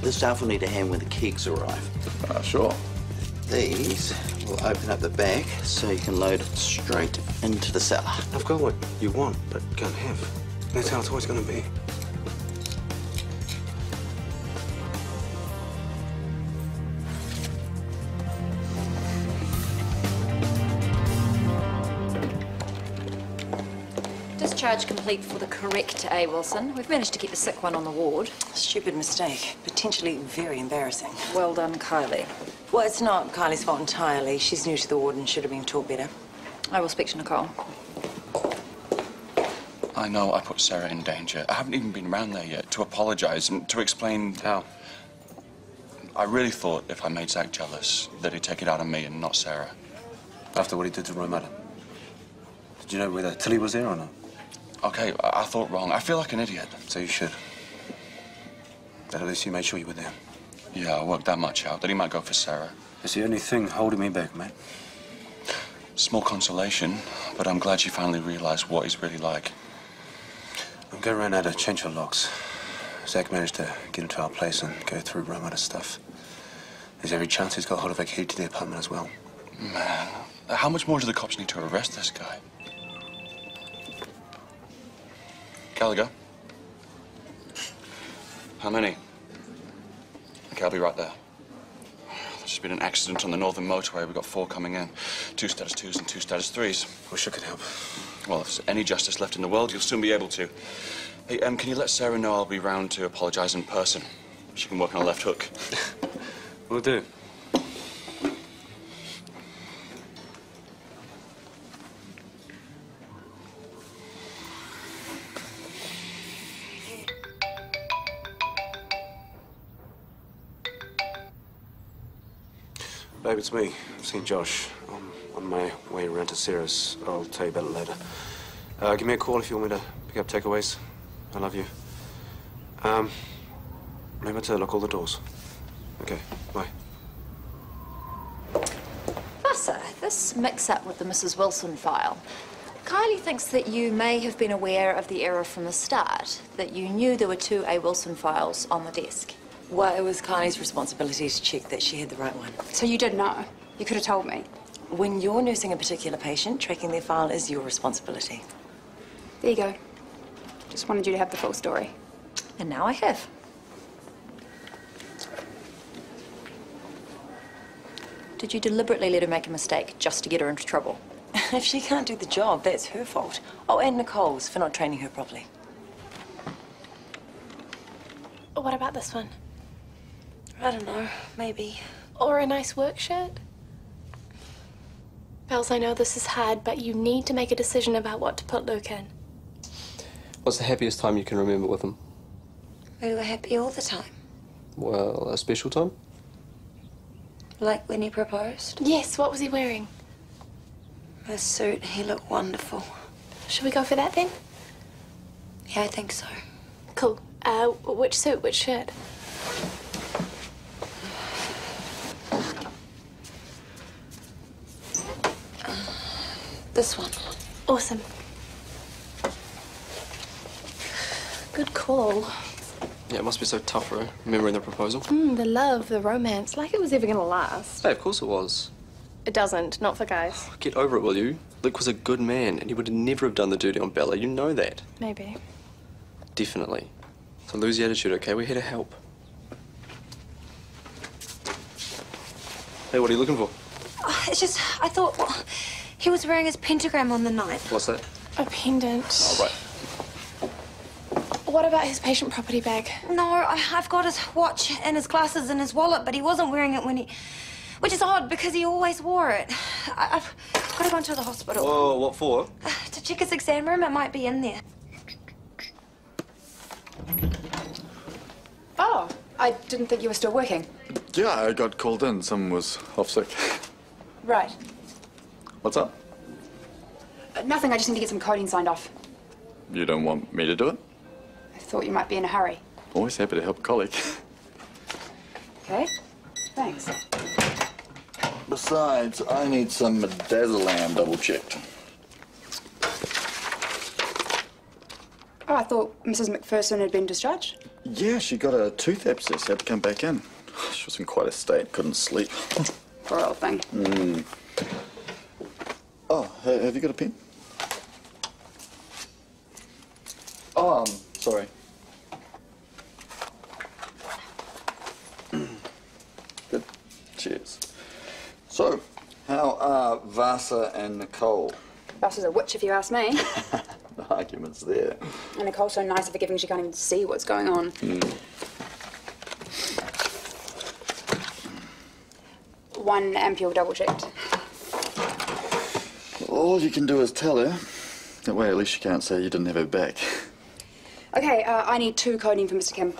The staff will need a hand when the kegs arrive. Sure. These will open up the back so you can load it straight into the cellar. I've got what you want, but can't have. That's how it's always going to be. Discharge complete for the correct A. Wilson. We've managed to keep the sick one on the ward. Stupid mistake. Potentially very embarrassing. Well done, Kylie. Well, it's not Kylie's fault entirely. She's new to the ward and should have been taught better. I will speak to Nicole. I know I put Sarah in danger. I haven't even been around there yet to apologise and to explain how. I really thought if I made Zach jealous that he'd take it out on me and not Sarah. After what he did to Roy Madden. Did you know whether Tilly was there or not? Okay, I thought wrong. I feel like an idiot. So you should. But at least you made sure you were there. Yeah, I worked that much out that he might go for Sarah. It's the only thing holding me back, mate. Small consolation, but I'm glad she finally realised what he's really like. I'm going around now to change her locks. Zach managed to get into our place and go through Ramada's stuff. There's every chance he's got hold of a key to the apartment as well. Man, how much more do the cops need to arrest this guy? Gallagher? How many? Okay, I'll be right there. There's just been an accident on the northern motorway. We've got 4 coming in. 2 status 2s and 2 status 3s. Wish I could help. Well, if there's any justice left in the world, you'll soon be able to. Hey, can you let Sarah know I'll be round to apologise in person? She can work on a left hook. Will do. Babe, it's me. I've seen Josh. I'm on my way around to Sarah's. I'll tell you about it later. Give me a call if you want me to pick up takeaways. I love you. Remember to lock all the doors. Okay, bye. Buster, this mix-up with the Mrs. Wilson file. Kylie thinks that you may have been aware of the error from the start, that you knew there were 2 A. Wilson files on the desk. Well, it was Kylie's responsibility to check that she had the right one. So you did know? You could have told me. When you're nursing a particular patient, tracking their file is your responsibility. There you go. Just wanted you to have the full story. And now I have. Did you deliberately let her make a mistake just to get her into trouble? If she can't do the job, that's her fault. Oh, and Nicole's for not training her properly. What about this one? I don't know, maybe. Or a nice work shirt? Bells, I know this is hard, but you need to make a decision about what to put Luke in. What's the happiest time you can remember with him? We were happy all the time. Well, a special time? Like when he proposed. Yes, what was he wearing? A suit. He looked wonderful. Should we go for that then? Yeah, I think so. Cool. Which suit, which shirt? This one. Awesome. Good call. Yeah, it must be so tough, right? Remembering the proposal. The love, the romance, like it was ever gonna last. Hey, of course it was. It doesn't, not for guys. Get over it, will you? Luke was a good man, and he would never have done the dirty on Bella. You know that. Maybe. Definitely. So lose the attitude, okay? We're here to help. Hey, what are you looking for? Oh, it's just, I thought, well, he was wearing his pentagram on the night. What's that? A pendant. Oh, right. What about his patient property bag? No, I've got his watch and his glasses and his wallet, but he wasn't wearing it when he... Which is odd, because he always wore it. I've got to go into the hospital. Oh, what for? To check his exam room, it might be in there. Oh, I didn't think you were still working. Yeah, I got called in. Someone was off sick. Right. What's up? Nothing, I just need to get some coding signed off. You don't want me to do it? I thought you might be in a hurry. Always happy to help a colleague. Okay, thanks. Besides, I need some midazolam double-checked. Oh, I thought Mrs. McPherson had been discharged. Yeah, she got a tooth abscess, had to come back in. She was in quite a state, couldn't sleep. Poor old thing. Oh, have you got a pen? Oh, sorry. Good. Cheers. So, how are Vasa and Nicole? Vasa's a witch, if you ask me. The argument's there. And Nicole's so nice and forgiving she can't even see what's going on. One ampule double-checked. All you can do is tell her. That way at least you can't say you didn't have her back. Okay, I need 2 codeine for Mr. Kim.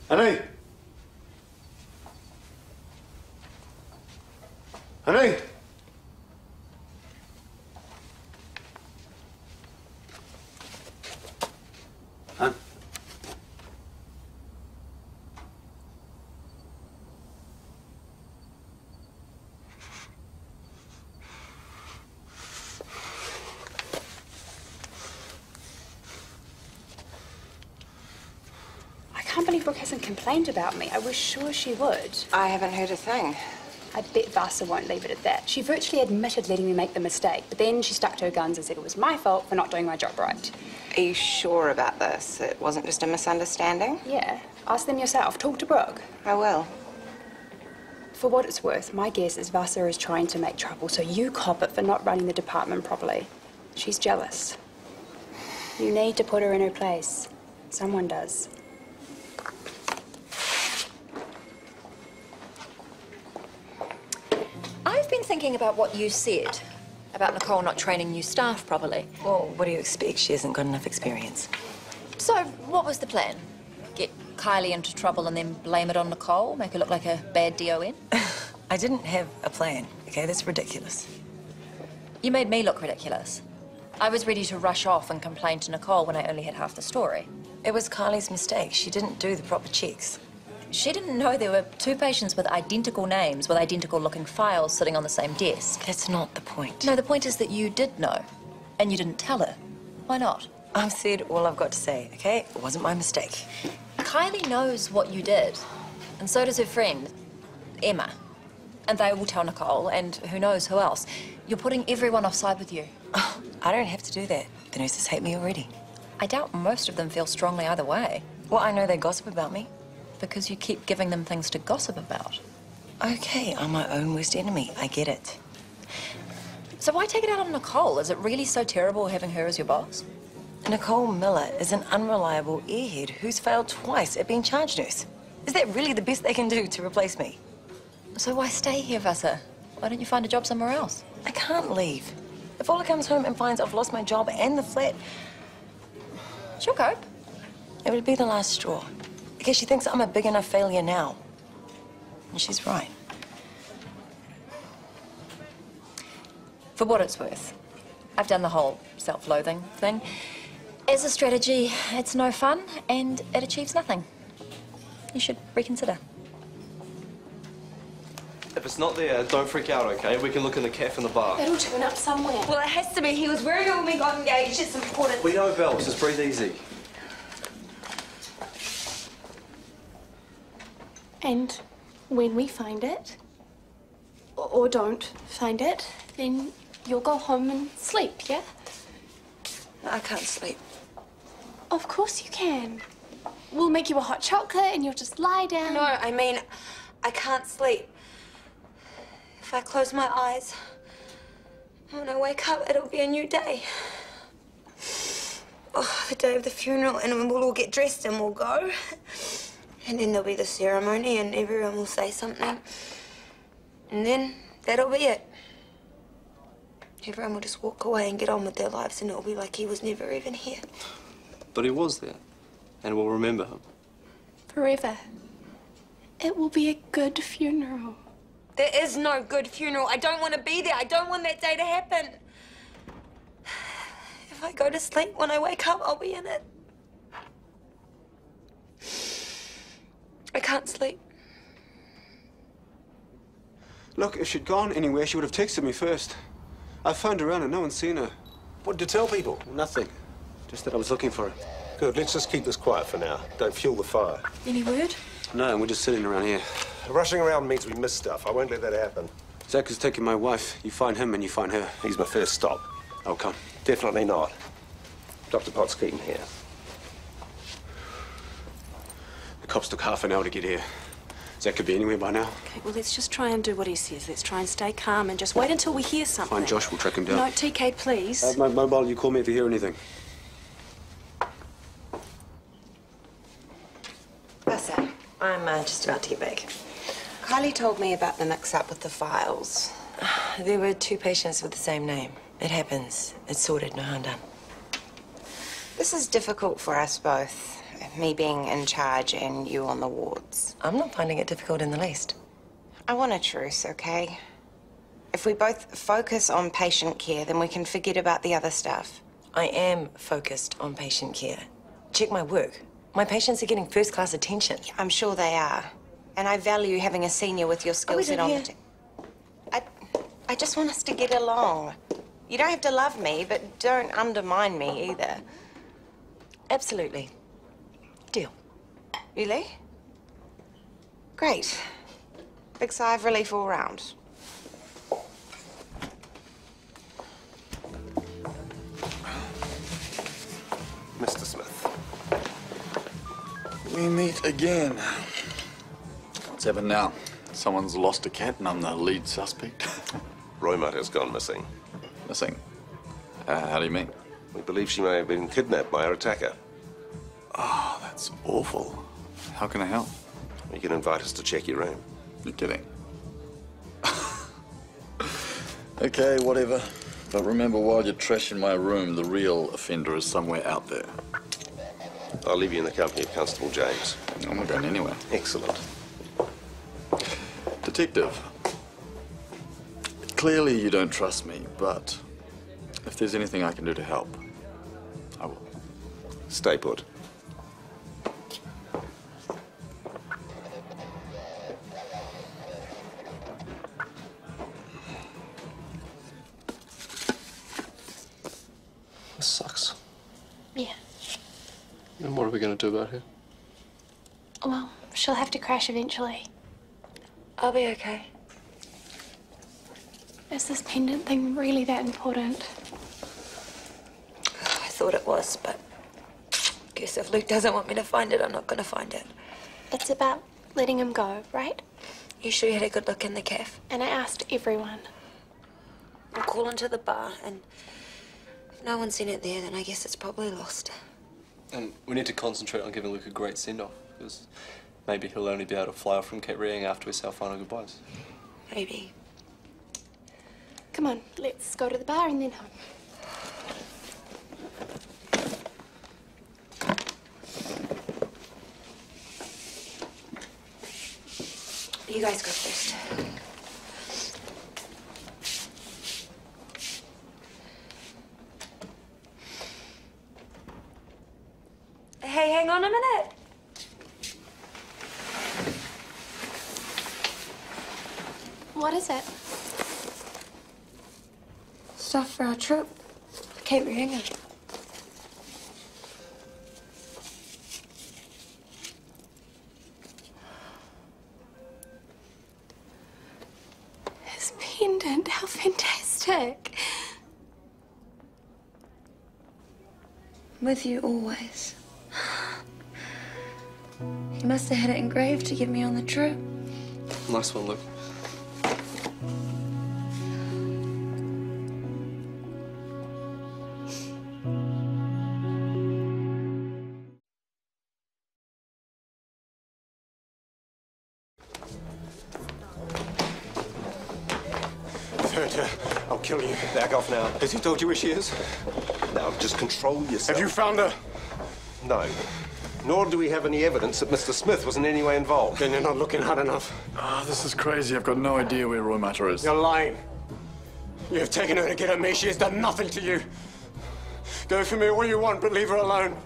Honey! Honey! Huh? I can't believe Brooke hasn't complained about me. I was sure she would. I haven't heard a thing. I bet Vasa won't leave it at that. She virtually admitted letting me make the mistake, but then she stuck to her guns and said it was my fault for not doing my job right. Are you sure about this? It wasn't just a misunderstanding? Yeah. Ask them yourself. Talk to Brooke. I will. For what it's worth, my guess is Vasa is trying to make trouble, so you cop it for not running the department properly. She's jealous. You need to put her in her place. Someone does. I've been thinking about what you said about Nicole not training new staff properly. Well, what do you expect? She hasn't got enough experience. So, what was the plan? Get Kylie into trouble and then blame it on Nicole? Make her look like a bad DON? I didn't have a plan, okay? That's ridiculous. You made me look ridiculous. I was ready to rush off and complain to Nicole when I only had half the story. It was Kylie's mistake. She didn't do the proper checks. She didn't know there were 2 patients with identical names with identical-looking files sitting on the same desk. That's not the point. No, the point is that you did know, and you didn't tell her. Why not? I've said all I've got to say, okay? It wasn't my mistake. Kylie knows what you did, and so does her friend, Emma. And they will tell Nicole, and who knows who else. You're putting everyone offside with you. Oh, I don't have to do that. The nurses hate me already. I doubt most of them feel strongly either way. Well, I know they gossip about me. Because you keep giving them things to gossip about. Okay, I'm my own worst enemy. I get it. So why take it out on Nicole? Is it really so terrible having her as your boss? Nicole Miller is an unreliable airhead who's failed twice at being charge nurse. Is that really the best they can do to replace me? So why stay here, Vasa? Why don't you find a job somewhere else? I can't leave. If Ola comes home and finds I've lost my job and the flat, she'll cope. It would be the last straw. Because she thinks I'm a big enough failure now. And she's right. For what it's worth, I've done the whole self-loathing thing. As a strategy, it's no fun and it achieves nothing. You should reconsider. If it's not there, don't freak out, okay? We can look in the cafe and the bar. It'll turn up somewhere. Well, it has to be. He was wearing it when we got engaged. It's important. We know, Bells. Just breathe easy. And when we find it, or don't find it, then you'll go home and sleep, yeah? I can't sleep. Of course you can. We'll make you a hot chocolate and you'll just lie down. No, I mean, I can't sleep. If I close my eyes, when I wake up, it'll be a new day. Oh, the day of the funeral, and we'll all get dressed and we'll go. And then there'll be the ceremony and everyone will say something. And then that'll be it. Everyone will just walk away and get on with their lives and it'll be like he was never even here. But he was there, and we'll remember him. Forever. It will be a good funeral. There is no good funeral. I don't want to be there. I don't want that day to happen. If I go to sleep, when I wake up, I'll be in it. I can't sleep. Look, if she'd gone anywhere, she would have texted me first. I phoned around and no one's seen her. What did you tell people? Nothing. Just that I was looking for her. Good, let's just keep this quiet for now. Don't fuel the fire. Any word? No, and we're just sitting around here. Rushing around means we miss stuff. I won't let that happen. Zach is taking my wife. You find him and you find her. He's my first stop. I'll come. Definitely not. Dr. Potts Keaton here. The cops took half an hour to get here. Zach could be anywhere by now. Okay, well, let's just try and do what he says. Let's try and stay calm and just wait until we hear something. Find Josh, we'll track him down. No, TK, please. I have my mobile. You call me if you hear anything. Bassa, I'm just about to get back. Kylie told me about the mix-up with the files. There were 2 patients with the same name. It happens. It's sorted, no harm done. This is difficult for us both. Me being in charge and you on the wards. I'm not finding it difficult in the least. I want a truce, okay? If we both focus on patient care, then we can forget about the other stuff. I am focused on patient care. Check my work. My patients are getting first-class attention. I'm sure they are. And I value having a senior with your skill set on the team. I just want us to get along. You don't have to love me, but don't undermine me either. Absolutely. Deal. Really? Great. Big sigh of relief all round. Mr. Smith. We meet again. What's happened now? Someone's lost a cat and I'm the lead suspect. Roymut has gone missing. Missing? How do you mean? We believe she may have been kidnapped by her attacker. Oh, that's awful. How can I help? You can invite us to check your room. You're kidding. Okay, whatever. But remember, while you're trashing my room, the real offender is somewhere out there. I'll leave you in the company of Constable James. I'm not going anywhere. Excellent. Detective, clearly you don't trust me, but if there's anything I can do to help, I will. Stay put. This sucks. Yeah. And what are we going to do about her? Well, she'll have to crash eventually. I'll be okay. Is this pendant thing really that important? I thought it was, but guess if Luke doesn't want me to find it, I'm not gonna find it. It's about letting him go, right? You sure you had a good look in the cafe? And I asked everyone. I'll call into the bar, and if no one's seen it there, then I guess it's probably lost. And we need to concentrate on giving Luke a great send-off, because maybe he'll only be able to fly off from Cape Reang after we say our final goodbyes. Maybe. Come on, let's go to the bar and then home. You guys go first. Hey, hang on a minute. What is it? Stuff for our trip. Cape Reinga. His pendant, how fantastic. With you always. He must have had it engraved to give me on the trip. Nice one, Luke. I'll kill you. Back off now. Has he told you where she is? Now, just control yourself. Have you found her? No. Nor do we have any evidence that Mr. Smith was in any way involved. Then you're not looking hard enough. Ah, this is crazy. I've got no idea where Roy Mata is. You're lying. You have taken her to get at me. She has done nothing to you. Go for me all you want, but leave her alone.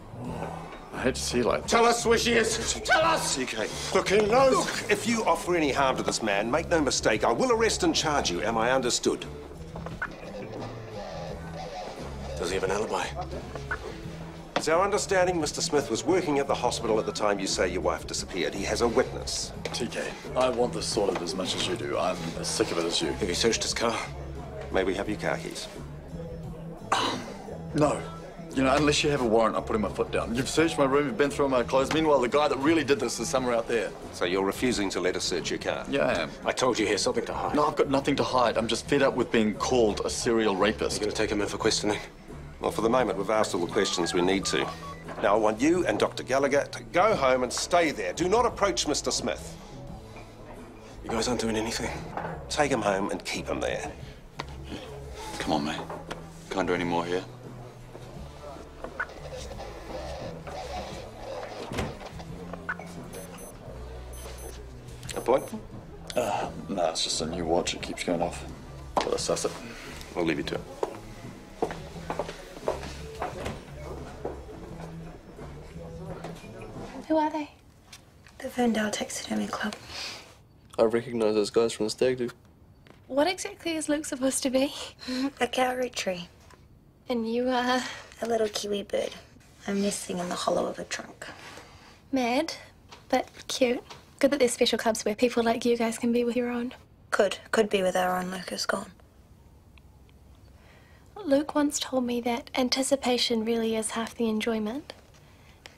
I hate to see you like that. Tell us where she is. Tell us! CK. Look, he knows. Look, if you offer any harm to this man, make no mistake, I will arrest and charge you. Am I understood? Does he have an alibi? It's our understanding Mr. Smith was working at the hospital at the time you say your wife disappeared. He has a witness. TK, I want this sorted as much as you do. I'm as sick of it as you. Have you searched his car? May we have your car keys? No. You know, unless you have a warrant, I'll put my foot down. You've searched my room, you've been through my clothes. Meanwhile, the guy that really did this is somewhere out there. So you're refusing to let us search your car? Yeah, I am. I told you he has something to hide. No, I've got nothing to hide. I'm just fed up with being called a serial rapist. You're going to take him in for questioning? Well, for the moment, we've asked all the questions we need to. Now, I want you and Dr. Gallagher to go home and stay there. Do not approach Mr. Smith. You guys aren't doing anything? Take him home and keep him there. Come on, mate. Can't do any more here. A point? No, it's just a new watch. It keeps going off. Gotta suss it. We'll leave you to it. Who are they? The Ferndale Taxidermy Club. I recognise those guys from the stag do. What exactly is Luke supposed to be? A Kauri tree. And you are? A little kiwi bird. I'm nesting in the hollow of a trunk. Mad, but cute. Good that there's special clubs where people like you guys can be with your own. Could be with our own Lucas gone. Luke once told me that anticipation really is half the enjoyment,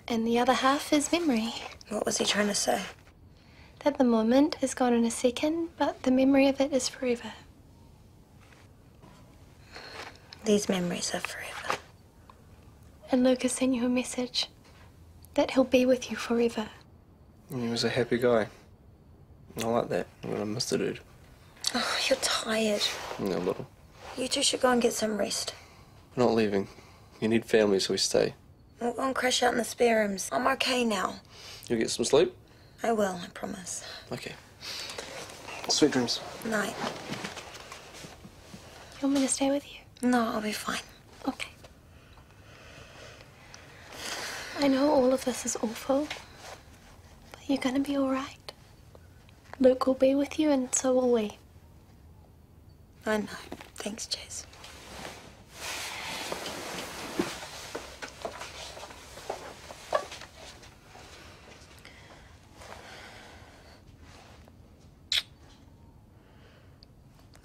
and the other half is memory. What was he trying to say? That the moment is gone in a second, but the memory of it is forever. These memories are forever. And Luke has sent you a message that he'll be with you forever. He was a happy guy. I like that. I'm gonna miss the dude. Oh, you're tired. Yeah, a little. You two should go and get some rest. We're not leaving. You need family, so we stay. We'll go and crash out in the spare rooms. I'm okay now. You'll get some sleep? I will, I promise. Okay. Sweet dreams. Night. You want me to stay with you? No, I'll be fine. Okay. I know all of this is awful, but you're gonna be all right. Luke will be with you, and so will we. I know. Thanks, Jess.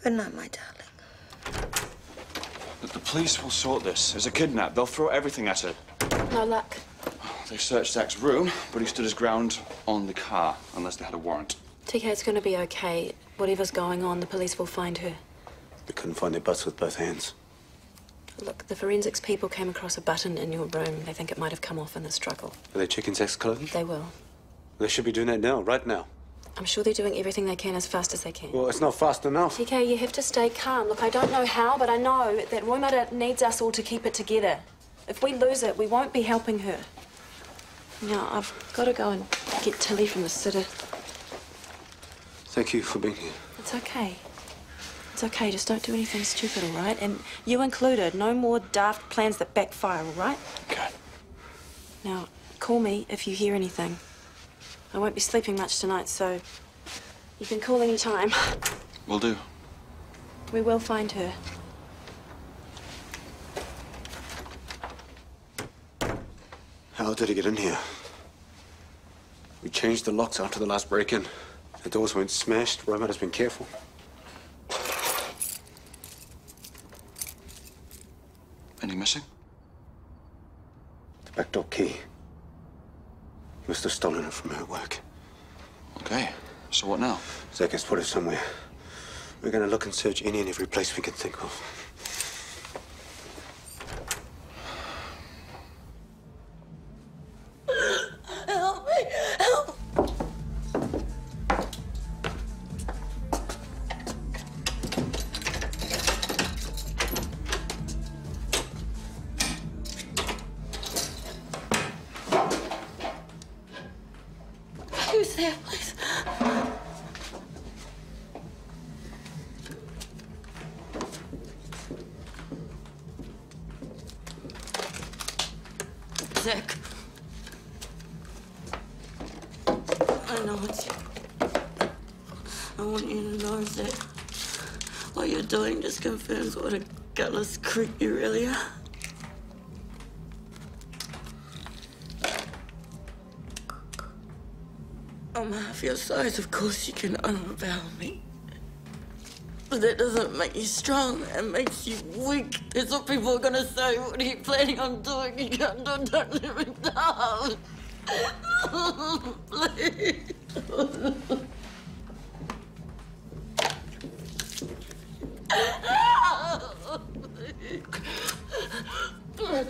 Good night, my darling. The police will sort this. There's a kidnap. They'll throw everything at it. No luck. They searched Zach's room, but he stood his ground on the car, unless they had a warrant. TK, it's going to be okay. Whatever's going on, the police will find her. They couldn't find their butts with both hands. Look, the forensics people came across a button in your room. They think it might have come off in the struggle. Are they checking Zach's clothing? They will. They should be doing that now, right now. I'm sure they're doing everything they can as fast as they can. Well, it's not fast enough. TK, you have to stay calm. Look, I don't know how, but I know that Roy Mata needs us all to keep it together. If we lose it, we won't be helping her. Now, I've got to go and get Tilly from the sitter. Thank you for being here. It's okay. It's okay. Just don't do anything stupid, all right? And you included. No more daft plans that backfire, all right? Okay. Now, call me if you hear anything. I won't be sleeping much tonight, so you can call any time. Will do. We will find her. How did he get in here? We changed the locks after the last break-in. The doors weren't smashed. Roman has been careful. Any missing? The back door key. He must have stolen it from her at work. Okay, so what now? Zach has put it somewhere. We're going to look and search any and every place we can think of. Help me! Help! Who's there, please? Zach. I know it's you. I want you to know that what you're doing just confirms what a gutless creep you really are. I'm half your size, of course you can unravel me. But that doesn't make you strong, it makes you weak. That's what people are gonna say. What are you planning on doing? You can't do, don't let me down. Please.